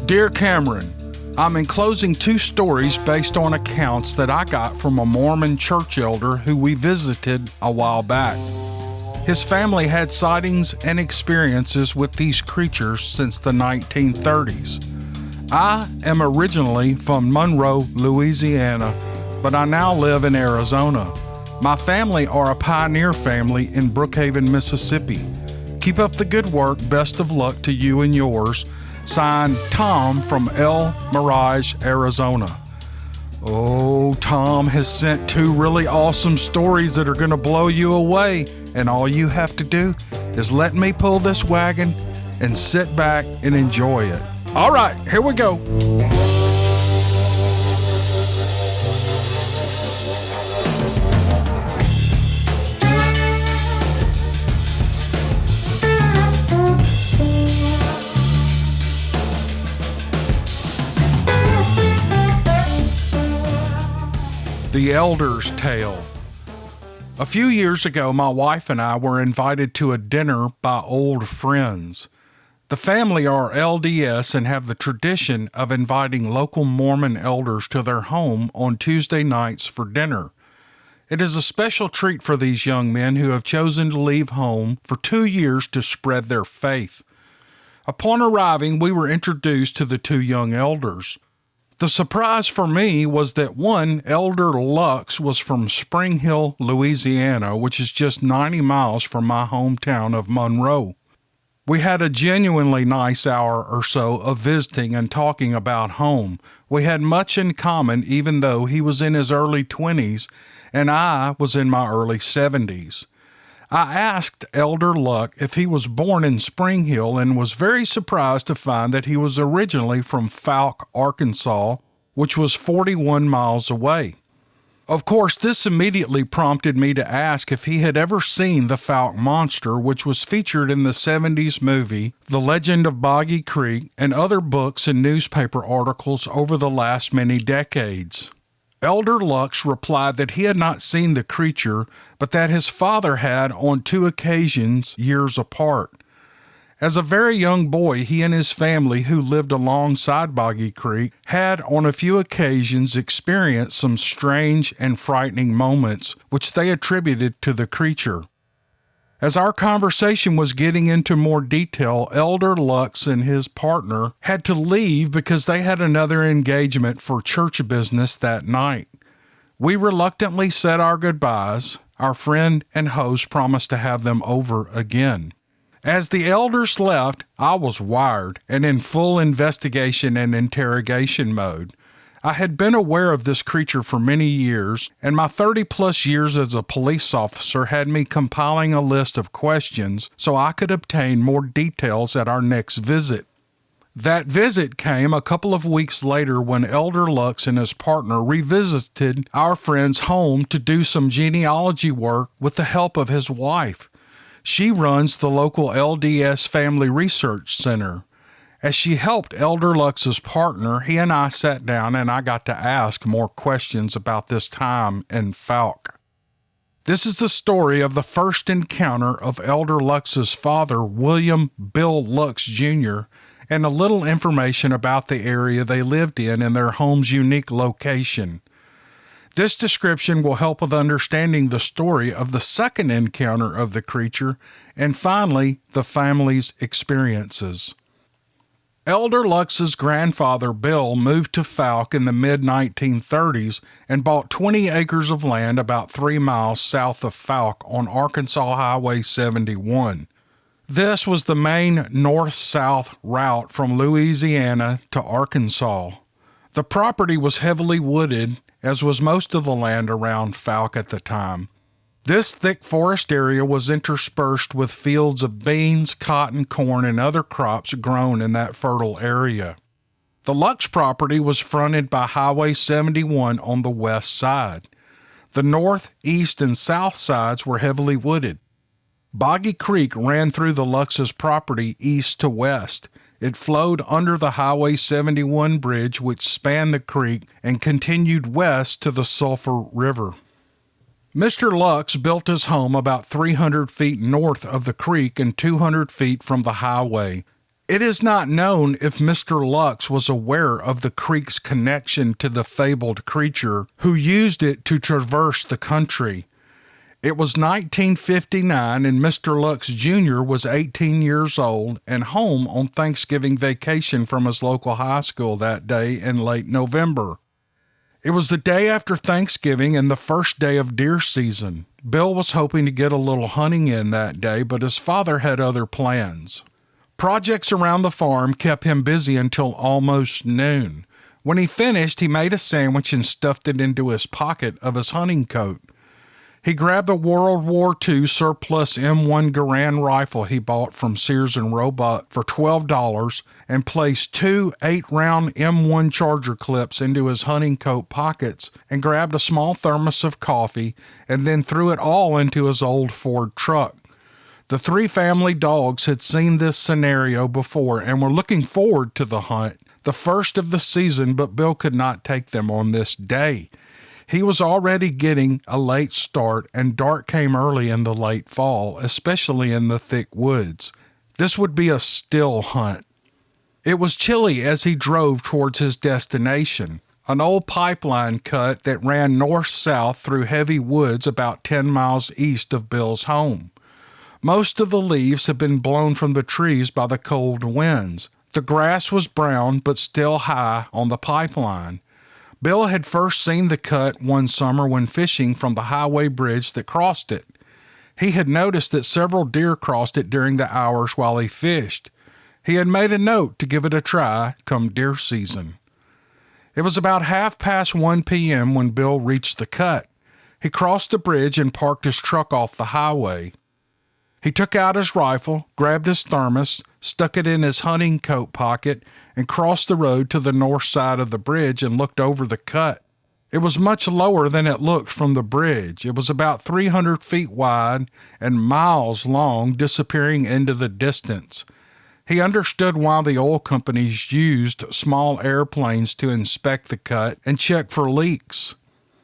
Dear Cameron, I'm enclosing 2 stories based on accounts that I got from a Mormon church elder who we visited a while back. His family had sightings and experiences with these creatures since the 1930s. I am originally from Monroe, Louisiana, but I now live in Arizona. My family are a pioneer family in Brookhaven, Mississippi. Keep up the good work. Best of luck to you and yours. Signed, Tom from El Mirage, Arizona. Oh, Tom has sent 2 really awesome stories that are going to blow you away. And all you have to do is let me pull this wagon and sit back and enjoy it. All right, here we go. The Elder's Tale. A few years ago, my wife and I were invited to a dinner by old friends. The family are LDS and have the tradition of inviting local Mormon elders to their home on Tuesday nights for dinner. It is a special treat for these young men who have chosen to leave home for 2 years to spread their faith. Upon arriving, we were introduced to the 2 young elders. The surprise for me was that one, Elder Lux, was from Spring Hill, Louisiana, which is just 90 miles from my hometown of Monroe. We had a genuinely nice hour or so of visiting and talking about home. We had much in common, even though he was in his early 20s and I was in my early 70s. I asked Elder Luck if he was born in Spring Hill and was very surprised to find that he was originally from Fouke, Arkansas, which was 41 miles away. Of course, this immediately prompted me to ask if he had ever seen the Fouke Monster, which was featured in the 70s movie The Legend of Boggy Creek and other books and newspaper articles over the last many decades. Elder Lux replied that he had not seen the creature, but that his father had on 2 occasions years apart. As a very young boy, he and his family, who lived alongside Boggy Creek, had on a few occasions experienced some strange and frightening moments, which they attributed to the creature. As our conversation was getting into more detail, Elder Lux and his partner had to leave because they had another engagement for church business that night. We reluctantly said our goodbyes. Our friend and host promised to have them over again. As the elders left, I was wired and in full investigation and interrogation mode. I had been aware of this creature for many years, and my 30-plus years as a police officer had me compiling a list of questions so I could obtain more details at our next visit. That visit came a couple of weeks later when Elder Lux and his partner revisited our friend's home to do some genealogy work with the help of his wife. She runs the local LDS Family Research Center. As she helped Elder Lux's partner, he and I sat down and I got to ask more questions about this time in Fouke. This is the story of the first encounter of Elder Lux's father, William Bill Lux Jr., and a little information about the area they lived in and their home's unique location. This description will help with understanding the story of the second encounter of the creature and finally the family's experiences. Elder Lux's grandfather, Bill, moved to Fouke in the mid-1930s and bought 20 acres of land about 3 miles south of Fouke on Arkansas Highway 71. This was the main north-south route from Louisiana to Arkansas. The property was heavily wooded, as was most of the land around Fouke at the time. This thick forest area was interspersed with fields of beans, cotton, corn, and other crops grown in that fertile area. The Lux property was fronted by Highway 71 on the west side. The north, east, and south sides were heavily wooded. Boggy Creek ran through the Lux's property east to west. It flowed under the Highway 71 bridge, which spanned the creek and continued west to the Sulphur River. Mr. Lux built his home about 300 feet north of the creek and 200 feet from the highway. It is not known if Mr. Lux was aware of the creek's connection to the fabled creature who used it to traverse the country. It was 1959 and Mr. Lux Jr. was 18 years old and home on Thanksgiving vacation from his local high school that day in late November. It was the day after Thanksgiving and the first day of deer season. Bill was hoping to get a little hunting in that day, but his father had other plans. Projects around the farm kept him busy until almost noon. When he finished, he made a sandwich and stuffed it into his pocket of his hunting coat. He grabbed a World War II surplus M1 Garand rifle he bought from Sears and Roebuck for $12 and placed 2 8-round M1 charger clips into his hunting coat pockets and grabbed a small thermos of coffee and then threw it all into his old Ford truck. The 3 family dogs had seen this scenario before and were looking forward to the hunt, the first of the season, but Bill could not take them on this day. He was already getting a late start, and dark came early in the late fall, especially in the thick woods. This would be a still hunt. It was chilly as he drove towards his destination, an old pipeline cut that ran north-south through heavy woods about 10 miles east of Bill's home. Most of the leaves had been blown from the trees by the cold winds. The grass was brown but still high on the pipeline. Bill had first seen the cut one summer when fishing from the highway bridge that crossed it. He had noticed that several deer crossed it during the hours while he fished. He had made a note to give it a try come deer season. It was about 1:30 p.m. when Bill reached the cut. He crossed the bridge and parked his truck off the highway. He took out his rifle, grabbed his thermos, stuck it in his hunting coat pocket, and crossed the road to the north side of the bridge and looked over the cut. It was much lower than it looked from the bridge. It was about 300 feet wide and miles long, disappearing into the distance. He understood why the oil companies used small airplanes to inspect the cut and check for leaks.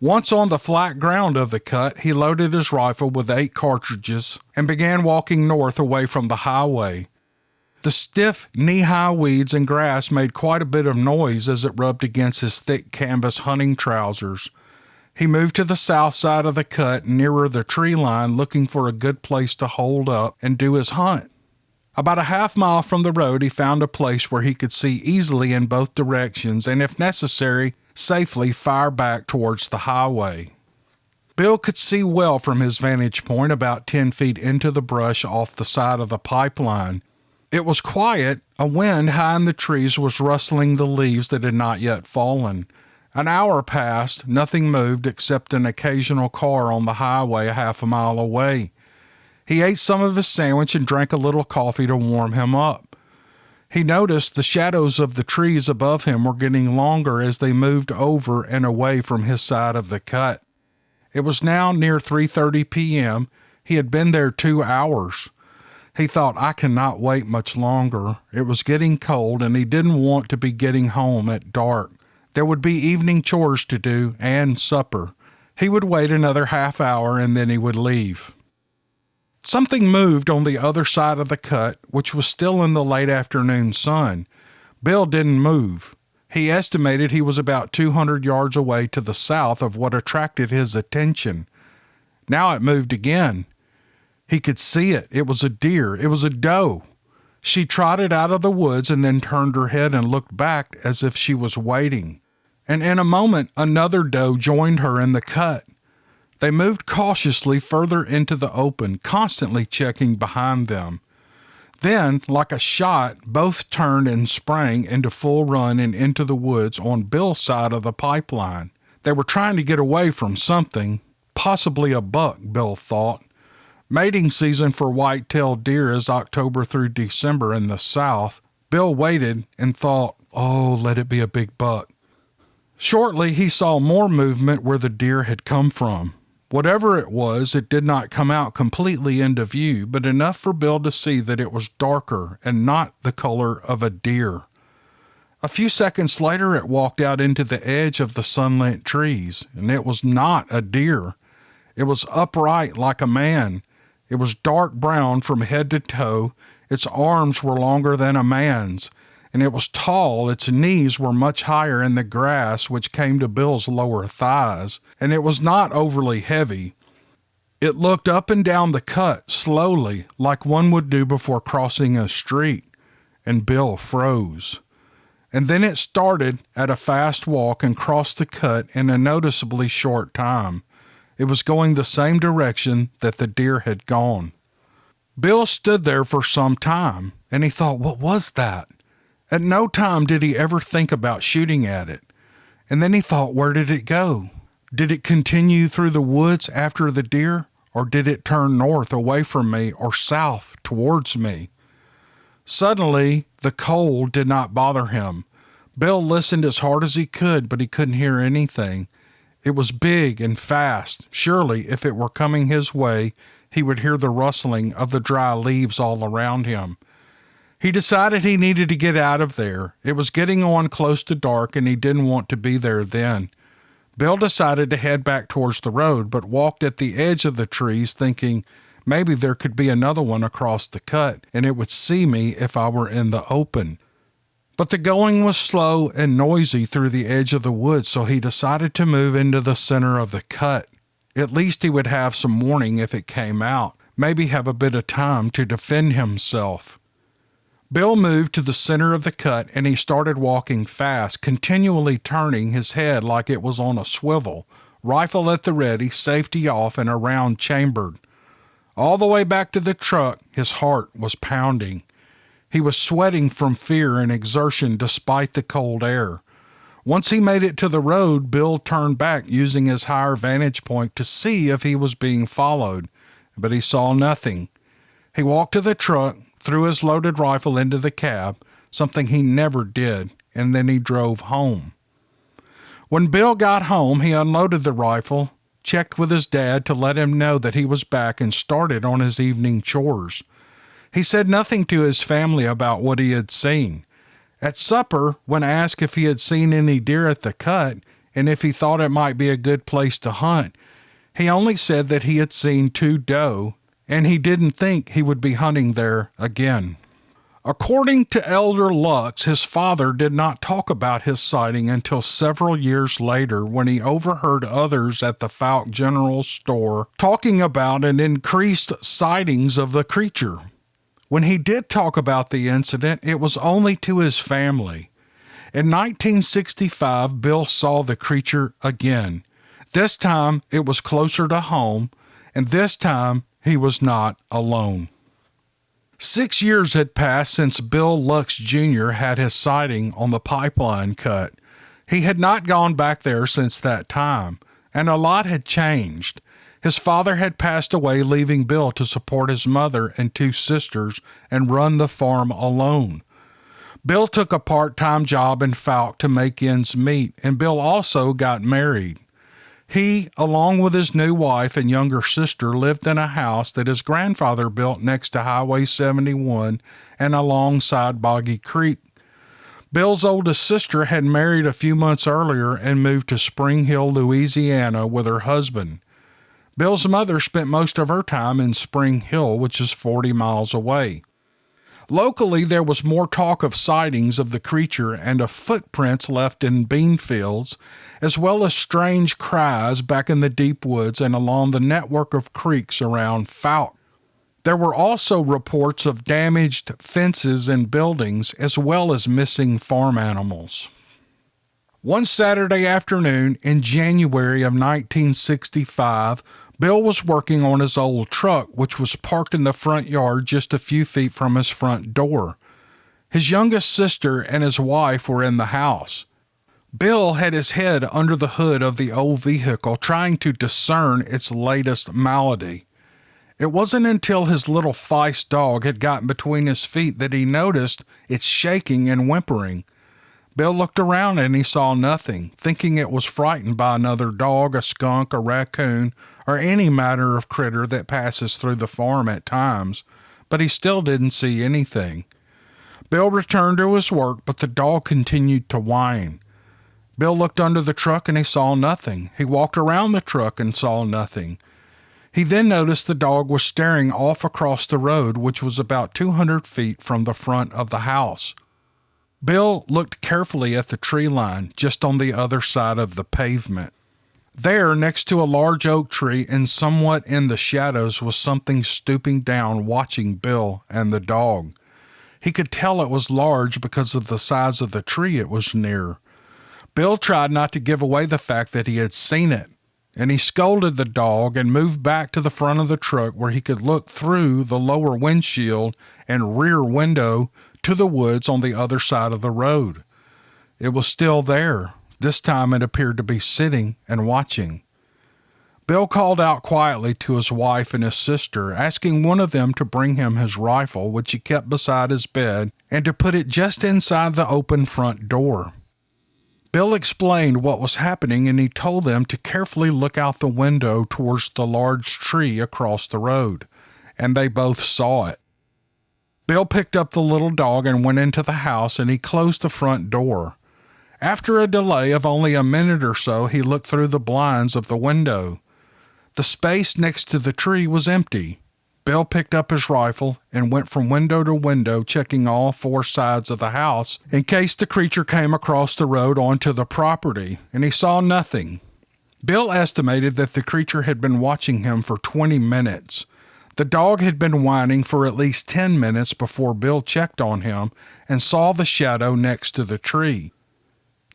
Once on the flat ground of the cut, he loaded his rifle with 8 cartridges and began walking north away from the highway. The stiff, knee-high weeds and grass made quite a bit of noise as it rubbed against his thick canvas hunting trousers. He moved to the south side of the cut, nearer the tree line, looking for a good place to hold up and do his hunt. About a half mile from the road, he found a place where he could see easily in both directions and, if necessary, safely fire back towards the highway. Bill could see well from his vantage point about 10 feet into the brush off the side of the pipeline. It was quiet. A wind high in the trees was rustling the leaves that had not yet fallen. An hour passed. Nothing moved except an occasional car on the highway a half a mile away. He ate some of his sandwich and drank a little coffee to warm him up. He noticed the shadows of the trees above him were getting longer as they moved over and away from his side of the cut. It was now near 3:30 p.m. He had been there 2 hours. He thought, I cannot wait much longer. It was getting cold and he didn't want to be getting home at dark. There would be evening chores to do and supper. He would wait another half hour and then he would leave. Something moved on the other side of the cut, which was still in the late afternoon sun. Bill didn't move. He estimated he was about 200 yards away to the south of what attracted his attention. Now it moved again. He could see it. It was a deer. It was a doe. She trotted out of the woods and then turned her head and looked back as if she was waiting. And in a moment, another doe joined her in the cut. They moved cautiously further into the open, constantly checking behind them. Then, like a shot, both turned and sprang into full run and into the woods on Bill's side of the pipeline. They were trying to get away from something, possibly a buck, Bill thought. Mating season for white-tailed deer is October through December in the South. Bill waited and thought, oh, let it be a big buck. Shortly, he saw more movement where the deer had come from. Whatever it was, it did not come out completely into view, but enough for Bill to see that it was darker and not the color of a deer. A few seconds later, it walked out into the edge of the sunlit trees, and it was not a deer. It was upright like a man. It was dark brown from head to toe, Its arms were longer than a man's, and it was tall. Its knees were much higher in the grass, which came to Bill's lower thighs, and it was not overly heavy. It looked up and down the cut slowly, like one would do before crossing a street, and Bill froze. And then it started at a fast walk and crossed the cut in a noticeably short time. It was going the same direction that the deer had gone. Bill stood there for some time, and he thought, what was that? At no time did he ever think about shooting at it. And then he thought, where did it go? Did it continue through the woods after the deer, or did it turn north away from me or south towards me? Suddenly, the cold did not bother him. Bill listened as hard as he could, but he couldn't hear anything. It was big and fast. Surely, if it were coming his way, he would hear the rustling of the dry leaves all around him. He decided he needed to get out of there. It was getting on close to dark, and he didn't want to be there then. Bill decided to head back towards the road, but walked at the edge of the trees thinking maybe there could be another one across the cut, and it would see me if I were in the open. But the going was slow and noisy through the edge of the woods, so he decided to move into the center of the cut. At least he would have some warning if it came out, maybe have a bit of time to defend himself. Bill moved to the center of the cut, and he started walking fast, continually turning his head like it was on a swivel, rifle at the ready, safety off, and a round chambered. All the way back to the truck, his heart was pounding. He was sweating from fear and exertion despite the cold air. Once he made it to the road, Bill turned back using his higher vantage point to see if he was being followed, but he saw nothing. He walked to the truck, threw his loaded rifle into the cab, something he never did, and then he drove home. When Bill got home, he unloaded the rifle, checked with his dad to let him know that he was back, and started on his evening chores. He said nothing to his family about what he had seen. At supper, when asked if he had seen any deer at the cut and if he thought it might be a good place to hunt, he only said that he had seen 2 doe, and he didn't think he would be hunting there again. According to Elder Lux, his father did not talk about his sighting until several years later when he overheard others at the Fouke General Store talking about an increased sightings of the creature. When he did talk about the incident, it was only to his family. In 1965, Bill saw the creature again. This time, it was closer to home, and this time, he was not alone. 6 years had passed since Bill Lux Jr. had his sighting on the pipeline cut. He had not gone back there since that time, and a lot had changed. His father had passed away, leaving Bill to support his mother and 2 sisters and run the farm alone. Bill took a part-time job in Fouke to make ends meet, and Bill also got married. He, along with his new wife and younger sister, lived in a house that his grandfather built next to Highway 71 and alongside Boggy Creek. Bill's oldest sister had married a few months earlier and moved to Spring Hill, Louisiana with her husband. Bill's mother spent most of her time in Spring Hill, which is 40 miles away. Locally, there was more talk of sightings of the creature and of footprints left in bean fields, as well as strange cries back in the deep woods and along the network of creeks around Fouke. There were also reports of damaged fences and buildings, as well as missing farm animals. One Saturday afternoon in January of 1965, Bill was working on his old truck, which was parked in the front yard just a few feet from his front door. His youngest sister and his wife were in the house. Bill had his head under the hood of the old vehicle, trying to discern its latest malady. It wasn't until his little feist dog had gotten between his feet that he noticed its shaking and whimpering. Bill looked around and he saw nothing, thinking it was frightened by another dog, a skunk, a raccoon, or any manner of critter that passes through the farm at times, but he still didn't see anything. Bill returned to his work, but the dog continued to whine. Bill looked under the truck and he saw nothing. He walked around the truck and saw nothing. He then noticed the dog was staring off across the road, which was about 200 feet from the front of the house. Bill looked carefully at the tree line just on the other side of the pavement. There, next to a large oak tree and somewhat in the shadows, was something stooping down watching Bill and the dog. He could tell it was large because of the size of the tree it was near. Bill tried not to give away the fact that he had seen it, and he scolded the dog and moved back to the front of the truck where he could look through the lower windshield and rear window to the woods on the other side of the road. It was still there. This time it appeared to be sitting and watching. Bill called out quietly to his wife and his sister, asking one of them to bring him his rifle, which he kept beside his bed, and to put it just inside the open front door. Bill explained what was happening, and he told them to carefully look out the window towards the large tree across the road, and they both saw it. Bill picked up the little dog and went into the house, and he closed the front door. After a delay of only a minute or so, he looked through the blinds of the window. The space next to the tree was empty. Bill picked up his rifle and went from window to window, checking all four sides of the house in case the creature came across the road onto the property, and he saw nothing. Bill estimated that the creature had been watching him for 20 minutes. The dog had been whining for at least 10 minutes before Bill checked on him and saw the shadow next to the tree.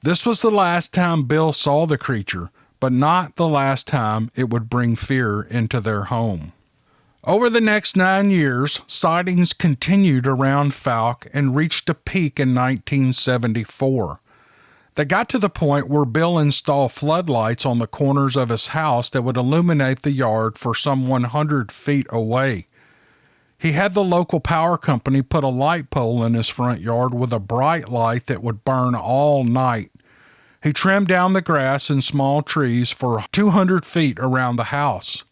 This was the last time Bill saw the creature, but not the last time it would bring fear into their home. Over the next 9 years, sightings continued around Fouke and reached a peak in 1974. They got to the point where Bill installed floodlights on the corners of his house that would illuminate the yard for some 100 feet away. He had the local power company put a light pole in his front yard with a bright light that would burn all night. He trimmed down the grass and small trees for 200 feet around the house.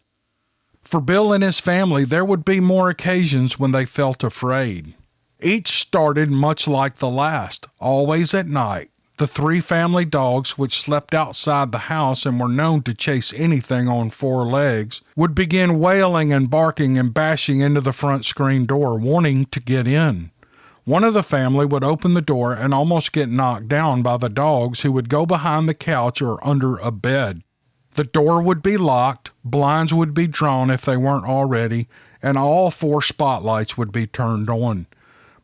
For Bill and his family, there would be more occasions when they felt afraid. Each started much like the last, always at night. The three family dogs, which slept outside the house and were known to chase anything on four legs, would begin wailing and barking and bashing into the front screen door, wanting to get in. One of the family would open the door and almost get knocked down by the dogs, who would go behind the couch or under a bed. The door would be locked, blinds would be drawn if they weren't already, and all four spotlights would be turned on.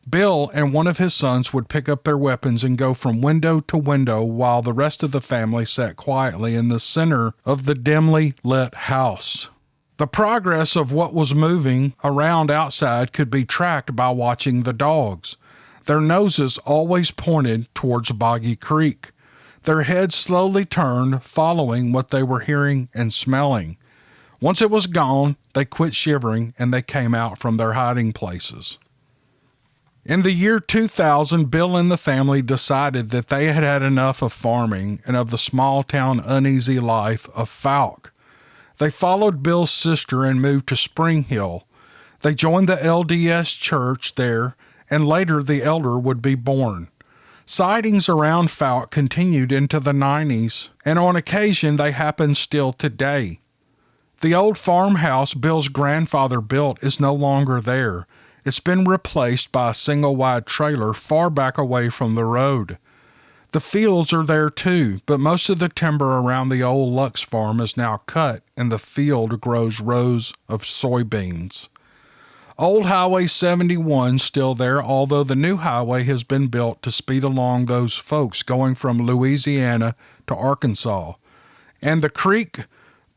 Bill and one of his sons would pick up their weapons and go from window to window while the rest of the family sat quietly in the center of the dimly lit house. The progress of what was moving around outside could be tracked by watching the dogs. Their noses always pointed towards Boggy Creek. Their heads slowly turned, following what they were hearing and smelling. Once it was gone, they quit shivering and they came out from their hiding places. In the year 2000, Bill and the family decided that they had had enough of farming and of the small-town uneasy life of Fouke. They followed Bill's sister and moved to Spring Hill. They joined the LDS church there, and later the elder would be born. Sightings around Fouke continued into the 90s, and on occasion they happen still today. The old farmhouse Bill's grandfather built is no longer there. It's been replaced by a single-wide trailer far back away from the road. The fields are there too, but most of the timber around the old Lux farm is now cut, and the field grows rows of soybeans. Old Highway 71 still there, although the new highway has been built to speed along those folks going from Louisiana to Arkansas. And the creek,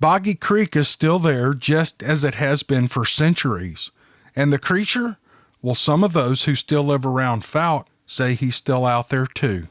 Boggy Creek, is still there just as it has been for centuries. And the creature? Well, some of those who still live around Fouke say he's still out there too.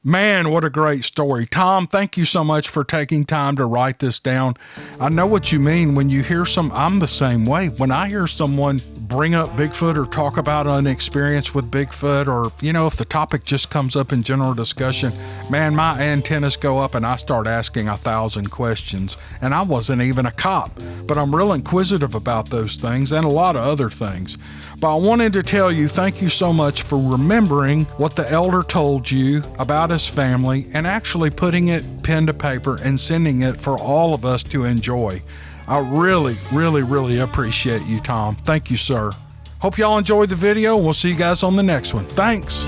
Man, what a great story. Tom, thank you so much for taking time to write this down. I know what you mean when you hear I'm the same way. When I hear someone bring up Bigfoot or talk about an experience with Bigfoot, or, if the topic just comes up in general discussion, man, my antennas go up and I start asking 1,000 questions. And I wasn't even a cop, but I'm real inquisitive about those things and a lot of other things. But I wanted to tell you, thank you so much for remembering what the elder told you about his family and actually putting it pen to paper and sending it for all of us to enjoy. I really, really, really appreciate you, Tom. Thank you, sir. Hope y'all enjoyed the video. We'll see you guys on the next one. Thanks.